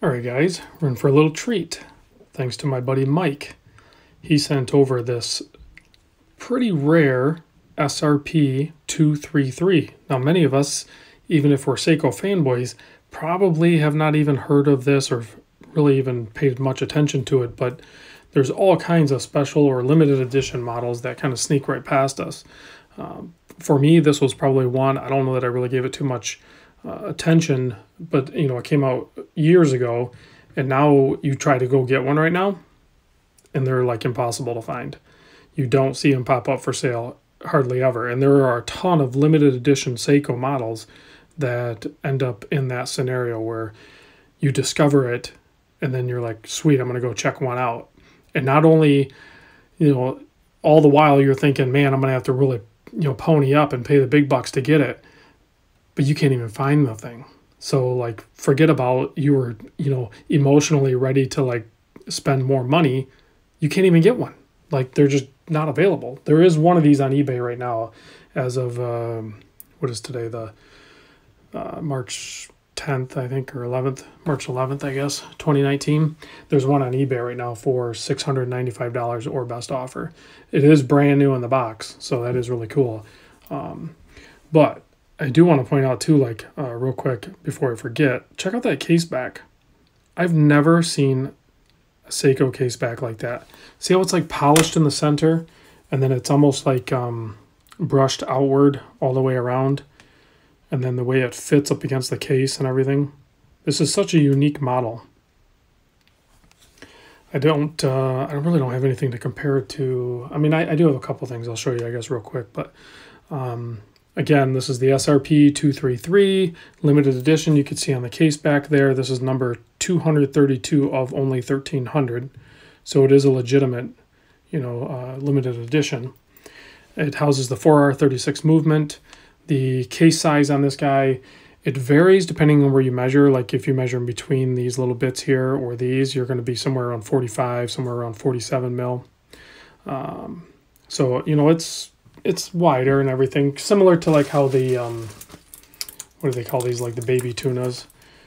Alright guys, we're in for a little treat. Thanks to my buddy Mike. He sent over this pretty rare srp233. Now many of us, even if we're Seiko fanboys, probably have not even heard of this or really even paid much attention to it, but there's all kinds of special or limited edition models that kind of sneak right past us. For me, this was probably one. I don't know that I really gave it too much attention, but you know, it came out years ago, and now you try to go get one right now and they're like impossible to find. You don't see them pop up for sale hardly ever, and there are a ton of limited edition Seiko models that end up in that scenario where you discover it and then you're like, sweet, I'm gonna go check one out. And not only, you know, all the while you're thinking, man, I'm gonna have to really, you know, pony up and pay the big bucks to get it, but you can't even find the thing. So like, forget about you were, you know, emotionally ready to like spend more money. You can't even get one. Like, they're just not available. There is one of these on eBay right now as of, what is today? The March 10th, I think, or 11th, March 11th, I guess, 2019. There's one on eBay right now for $695 or best offer. It is brand new in the box, so that is really cool. But I do want to point out too, like real quick before I forget, check out that case back. I've never seen a Seiko case back like that. See how it's like polished in the center and then it's almost like brushed outward all the way around, and then the way it fits up against the case and everything. This is such a unique model. I really don't have anything to compare it to. I mean, I do have a couple things I'll show you, I guess, real quick, but again, this is the srp233 limited edition. You can see on the case back there, this is number 232 of only 1,300. So it is a legitimate, you know, limited edition. It houses the 4R36 movement. The case size on this guy, it varies depending on where you measure. Like if you measure in between these little bits here or these, you're going to be somewhere around 45, somewhere around 47 mil. So, you know, it's wider and everything, similar to like how the what do they call these, like the baby tunas.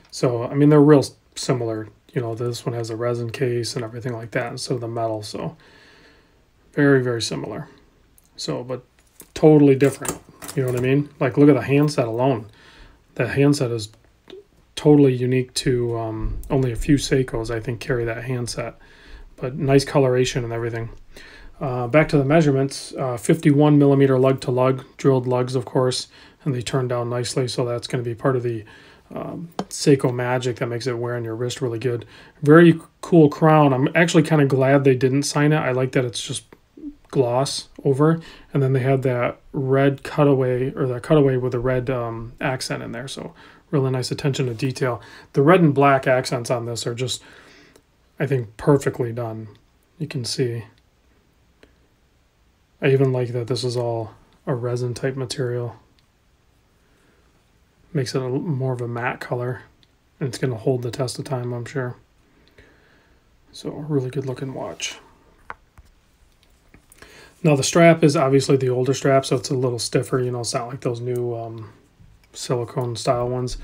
So I mean, they're real similar. You know, this one has a resin case and everything like that instead of the metal, so very, very similar. So, but totally different, you know what I mean? Like, look at the handset alone. The handset is totally unique to only a few Seikos, I think, carry that handset, but nice coloration and everything. Back to the measurements, 51 millimeter lug to lug, drilled lugs, of course, and they turn down nicely, so that's going to be part of the Seiko magic that makes it wear on your wrist really good. Very cool crown. I'm actually kind of glad they didn't sign it. I like that it's just gloss over, and then they had that red cutaway, or that cutaway with a red accent in there, so really nice attention to detail. The red and black accents on this are just, I think, perfectly done. You can see. I even like that this is all a resin type material. Makes it more of a matte color, and it's going to hold the test of time, I'm sure. So, really good looking watch. Now the strap is obviously the older strap, so it's a little stiffer. You know, it's not like those new silicone style ones.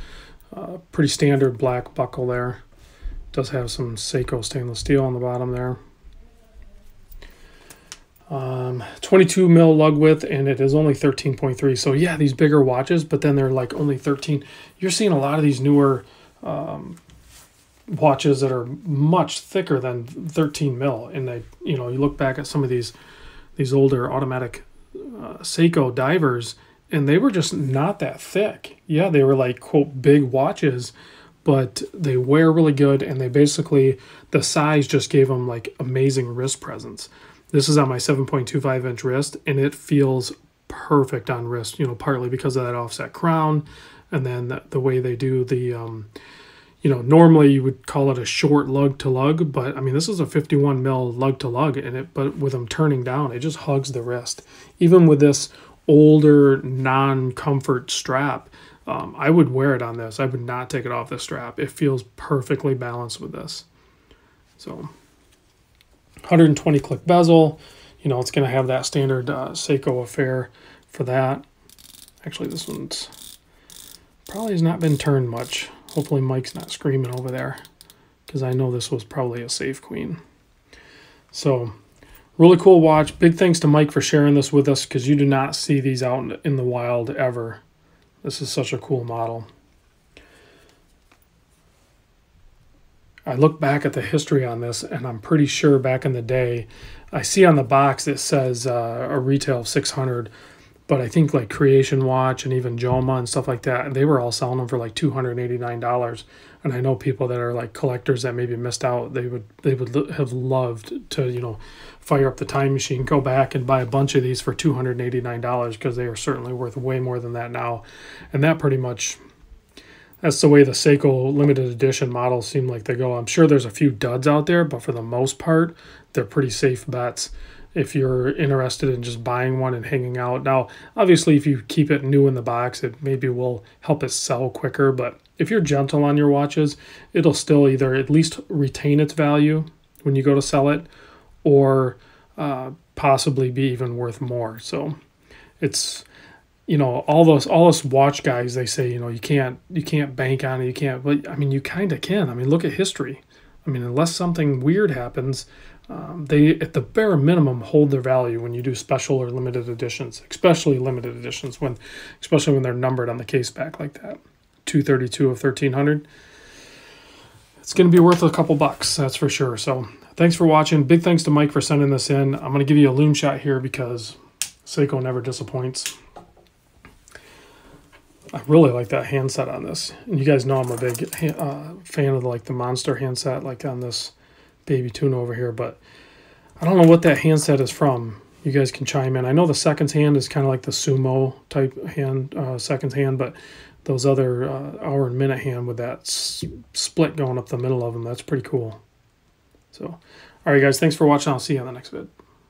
Pretty standard black buckle there. Does have some Seiko stainless steel on the bottom there. 22 mil lug width, and it is only 13.3. So yeah, these bigger watches, but then they're like only 13. You're seeing a lot of these newer watches that are much thicker than 13 mil, and they, you know, you look back at some of these older automatic Seiko divers, and they were just not that thick. Yeah, they were like, quote, big watches, but they wear really good, and they basically, the size just gave them like amazing wrist presence. This is on my 7.25 inch wrist, and it feels perfect on wrist, you know, partly because of that offset crown, and then the way they do the, you know, normally you would call it a short lug to lug, but I mean, this is a 51 mil lug to lug, and but with them turning down, it just hugs the wrist. Even with this older non-comfort strap, I would wear it on this. I would not take it off the strap. It feels perfectly balanced with this. So 120 click bezel, you know, it's going to have that standard Seiko affair for that. Actually, this one's probably has not been turned much. Hopefully Mike's not screaming over there. because I know this was probably a safe queen. So really cool watch. Big thanks to Mike for sharing this with us, because you do not see these out in the wild ever. This is such a cool model. I look back at the history on this, and I'm pretty sure back in the day, I see on the box it says a retail of $600, but I think like Creation Watch and even Joma and stuff like that, they were all selling them for like $289. And I know people that are like collectors that maybe missed out. They would have loved to, you know, fire up the time machine, go back and buy a bunch of these for $289, because they are certainly worth way more than that now. And that pretty much, that's the way the Seiko limited edition models seem like they go. I'm sure there's a few duds out there, but for the most part, they're pretty safe bets if you're interested in just buying one and hanging out. Now, obviously, if you keep it new in the box, it maybe will help it sell quicker. But if you're gentle on your watches, it'll still either at least retain its value when you go to sell it, or possibly be even worth more. So it's, you know, all us watch guys, they say, you know, you can't bank on it, you can't, but I mean, you kind of can. I mean, look at history. I mean, unless something weird happens, they at the bare minimum hold their value when you do special or limited editions, especially limited editions, especially when they're numbered on the case back like that. 232 of 1300. It's going to be worth a couple bucks, that's for sure. So thanks for watching. Big thanks to Mike for sending this in. I'm going to give you a loom shot here because Seiko never disappoints. I really like that handset on this. And you guys know I'm a big fan of like the monster handset, like on this baby tuna over here. But I don't know what that handset is from. You guys can chime in. I know the seconds hand is kind of like the sumo type hand, seconds hand, but those other hour and minute hand with that split going up the middle of them, that's pretty cool. So, all right, guys, thanks for watching. I'll see you on the next vid.